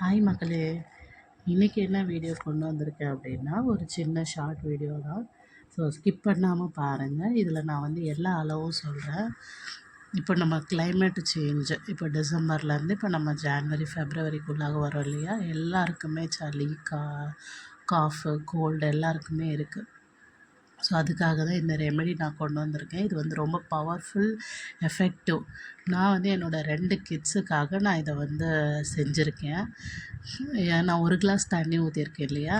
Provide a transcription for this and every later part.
Hi மக்களே! இன்றைக்கி என்ன வீடியோ கொண்டு வந்திருக்கேன் அப்படின்னா, ஒரு சின்ன ஷார்ட் வீடியோ தான். ஸோ ஸ்கிப் பண்ணாமல் பாருங்கள். இதில் நான் வந்து எல்லா அளவும் சொல்கிறேன். இப்போ நம்ம கிளைமேட்டு சேஞ்சு, இப்போ டிசம்பர்லேருந்து இப்போ நம்ம ஜான்வரி, ஃபெப்ரவரிக்குள்ளாக வரோம் இல்லையா? எல்லாருக்குமே சளி, காஃபு, கோல்டு எல்லாருக்குமே இருக்குது. ஸோ அதுக்காக தான் இந்த ரெமெடி நான் கொண்டு வந்திருக்கேன். இது வந்து ரொம்ப பவர்ஃபுல், எஃபெக்டிவ். நான் வந்து என்னோடய 2 கிட்ஸுக்காக நான் இதை வந்து செஞ்சுருக்கேன். நான் 1 கிளாஸ் தண்ணி ஊற்றிருக்கேன் இல்லையா?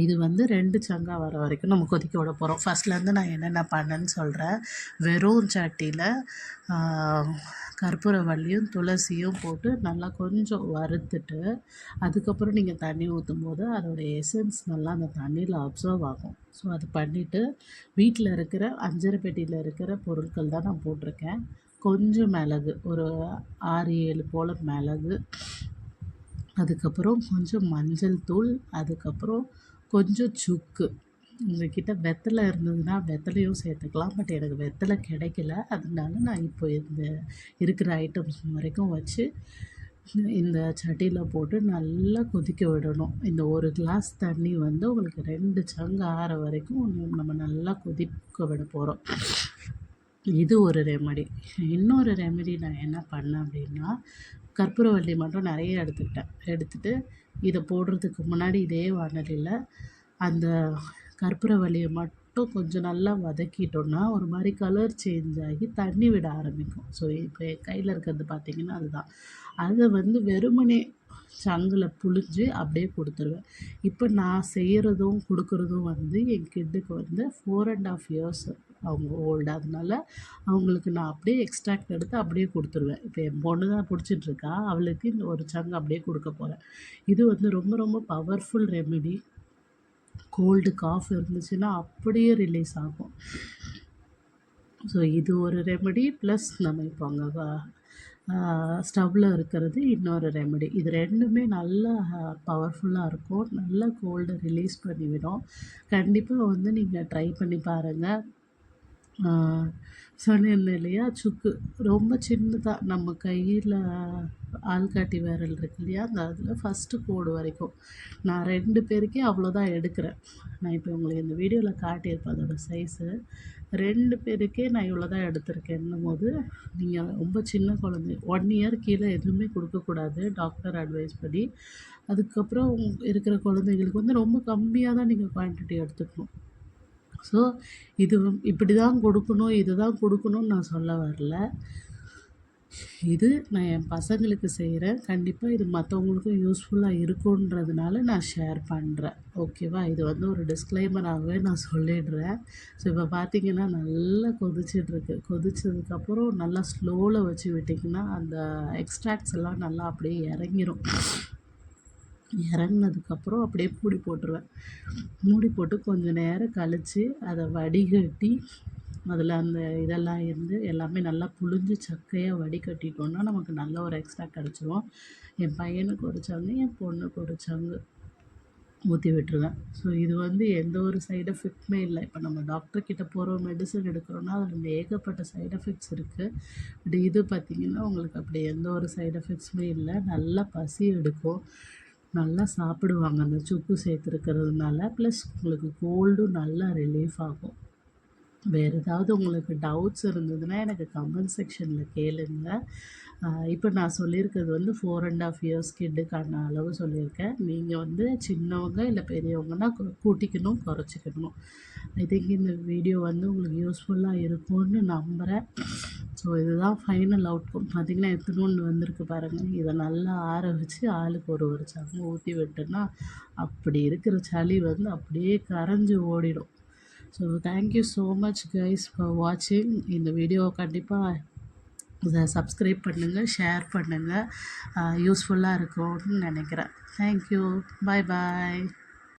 இது வந்து 2 சங்கா வர வரைக்கும் நம்ம கொதிக்க விட போகிறோம். ஃபஸ்ட்லேருந்து நான் என்னென்ன பண்ணேன்னு சொல்கிறேன். வெறும் சட்டியில் கற்பூரவள்ளியும் துளசியும் போட்டு நல்லா கொஞ்சம் வறுத்துட்டு, அதுக்கப்புறம் நீங்கள் தண்ணி ஊற்றும்போது அதோடய எசன்ஸ் நல்லா அந்த தண்ணியில் அப்சர்வ் ஆகும். ஸோ அது பண்ணிவிட்டு, வீட்டில் இருக்கிற அஞ்சரை பெட்டியில் இருக்கிற பொருட்கள் தான் நான் போட்டிருக்கேன். கொஞ்சம் மிளகு, ஒரு 6, 7 போல் மிளகு, அதுக்கப்புறம் கொஞ்சம் மஞ்சள் தூள், அதுக்கப்புறம் கொஞ்சம் சுக்கு. உங்கள்கிட்ட வெத்தலை இருந்ததுன்னா வெத்தலையும் சேர்த்துக்கலாம். பட் எனக்கு வெத்தலை கிடைக்கல. அதனால நான் இப்போ இந்த இருக்கிற ஐட்டம்ஸ் வரைக்கும் வச்சு இந்த சட்டியில் போட்டு நல்லா கொதிக்க விடணும். இந்த 1 கிளாஸ் தண்ணி வந்து உங்களுக்கு 2 சங்கு ஆற வரைக்கும் நம்ம நல்லா கொதிக்க விட போகிறோம். இது ஒரு ரெமெடி. இன்னொரு ரெமெடி நான் என்ன பண்ணேன் அப்படின்னா, கற்பூரவள்ளி மட்டும் நிறைய எடுத்துட்டு இதை போடுறதுக்கு முன்னாடி இதே வாணலியில் அந்த கற்பூரவள்ளியை மட்டும் கொஞ்சம் நல்லா வதக்கிட்டோன்னா ஒரு மாதிரி கலர் சேஞ்ச் ஆகி தண்ணி விட ஆரம்பிக்கும். ஸோ இப்போ என் கையில் இருக்கிறது பார்த்திங்கன்னா அதுதான். அதை வந்து வெறுமனே சங்கில் புழிஞ்சு அப்படியே கொடுத்துருவேன். இப்போ நான் செய்கிறதும் கொடுக்குறதும் வந்து என் கிட்டுக்கு வந்து 4½ இயர்ஸ் அவங்க ஓல்டு. அதனால அவங்களுக்கு நான் அப்படியே எக்ஸ்ட்ராக்ட் எடுத்து அப்படியே கொடுத்துருவேன். இப்போ என் பொண்ணு தான் பிடிச்சிட்ருக்கா, அவளுக்கு இந்த ஒரு சங்கு அப்படியே கொடுக்க போகிறேன். இது வந்து ரொம்ப ரொம்ப பவர்ஃபுல் ரெமெடி. கோல்டு, காஃப் இருந்துச்சுன்னா அப்படியே ரிலீஸ் ஆகும். ஸோ இது ஒரு ரெமெடி. ப்ளஸ் நம்ம இப்போ அங்கே ஸ்டவ்வில் இருக்கிறது இன்னொரு ரெமெடி. இது 2மே நல்லா பவர்ஃபுல்லாக இருக்கும். நல்லா கோல்டை ரிலீஸ் பண்ணிவிடும். கண்டிப்பாக வந்து நீங்கள் ட்ரை பண்ணி பாருங்கள். சொன்னேன் இல்லையா, சுக்கு ரொம்ப சின்னதாக நம்ம கையில் ஆள்காட்டி விரல் இருக்கு இல்லையா, அந்த அதில் ஃபஸ்ட்டு கோடு வரைக்கும். நான் 2 பேருக்கே அவ்வளோதான் எடுக்கிறேன். நான் இப்போ உங்களுக்கு இந்த வீடியோவில் காட்டியிருப்பேன் அதோடய சைஸு. 2 பேருக்கே நான் இவ்வளோ தான் எடுத்திருக்கேன்னும் போது, நீங்கள் ரொம்ப சின்ன குழந்தை 1 இயர் கீழே எதுவுமே கொடுக்கக்கூடாது டாக்டர் அட்வைஸ் படி. அதுக்கப்புறம் இருக்கிற குழந்தைங்களுக்கு வந்து ரொம்ப கம்மியாக தான் நீங்கள் குவான்டிட்டி எடுத்துக்கணும். ஸோ இது இப்படி தான் கொடுக்கணும், இது தான் கொடுக்கணும்னு நான் சொல்ல வரல. இது நான் என் பசங்களுக்கு செய்கிறேன். கண்டிப்பாக இது மற்றவங்களுக்கும் யூஸ்ஃபுல்லாக இருக்குன்றதுனால நான் ஷேர் பண்ணுறேன். ஓகேவா? இது வந்து ஒரு டிஸ்க்ளைமராகவே நான் சொல்லிடுறேன். ஸோ இப்போ பார்த்திங்கன்னா நல்லா கொதிச்சிட்ருக்கு. கொதிச்சதுக்கப்புறம் நல்லா ஸ்லோவில் வச்சு விட்டிங்கன்னா அந்த எக்ஸ்ட்ராக்ட்ஸ் எல்லாம் நல்லா அப்படியே இறங்கிரும். இறங்குனதுக்கப்புறம் அப்படியே மூடி போட்டுருவேன். மூடி போட்டு கொஞ்சம் நேரம் கழித்து அதை வடிகட்டி அதில் அந்த இதெல்லாம் இருந்து எல்லாமே நல்லா புழிஞ்சு சக்கையாக வடிகட்டிட்டோன்னா நமக்கு நல்ல ஒரு எக்ஸ்ட்ரா கிடச்சிரும். என் பையனுக்கு ஒரு சங்கு, என் பொண்ணுக்கு ஒரு சங்கு ஊற்றி விட்டுருவேன். ஸோ இது வந்து எந்த ஒரு சைட் எஃபெக்ட்டுமே இல்லை. இப்போ நம்ம டாக்டர்கிட்ட போகிறோம், மெடிசன் எடுக்கிறோன்னா அதில் ஏகப்பட்ட சைட் எஃபெக்ட்ஸ் இருக்குது. பட் இது பார்த்திங்கன்னா உங்களுக்கு அப்படி எந்த ஒரு சைட் எஃபெக்ட்ஸுமே இல்லை. நல்லா பசி எடுக்கும், நல்லா சாப்பிடுவாங்க அந்த சுக்கு சேர்த்துருக்கிறதுனால. ப்ளஸ் உங்களுக்கு கோல்டும் நல்லா ரிலீஃப் ஆகும். வேறு ஏதாவது உங்களுக்கு டவுட்ஸ் இருந்ததுன்னா எனக்கு கமெண்ட் செக்ஷனில் கேளுங்க. இப்போ நான் சொல்லியிருக்கிறது வந்து 4½ இயர்ஸ் கிட்டுக்கான அளவு சொல்லியிருக்கேன். நீங்கள் வந்து சின்னவங்க இல்லை பெரியவங்கன்னா கூட்டிக்கணும், குறைச்சிக்கணும். ஐ திங்க் இந்த வீடியோ வந்து உங்களுக்கு யூஸ்ஃபுல்லாக இருக்கும்னு நம்புகிறேன். ஸோ இதுதான் ஃபைனல் அவுட்கம். பார்த்திங்கன்னா எத்தனோன்னு வந்திருக்கு பாருங்கள். இதை நல்லா ஆற வச்சு ஆளுக்கு ஒரு சங்கு ஊற்றி விட்டோன்னா அப்படி இருக்கிற சளி வந்து அப்படியே கரைஞ்சி ஓடிடும். So thank you so much guys for வாட்சிங். இந்த வீடியோவை கண்டிப்பாக இதை சப்ஸ்கிரைப் பண்ணுங்கள், ஷேர் பண்ணுங்கள். யூஸ்ஃபுல்லாக இருக்கும்னு நினைக்கிறேன். தேங்க்யூ. பாய் பாய்.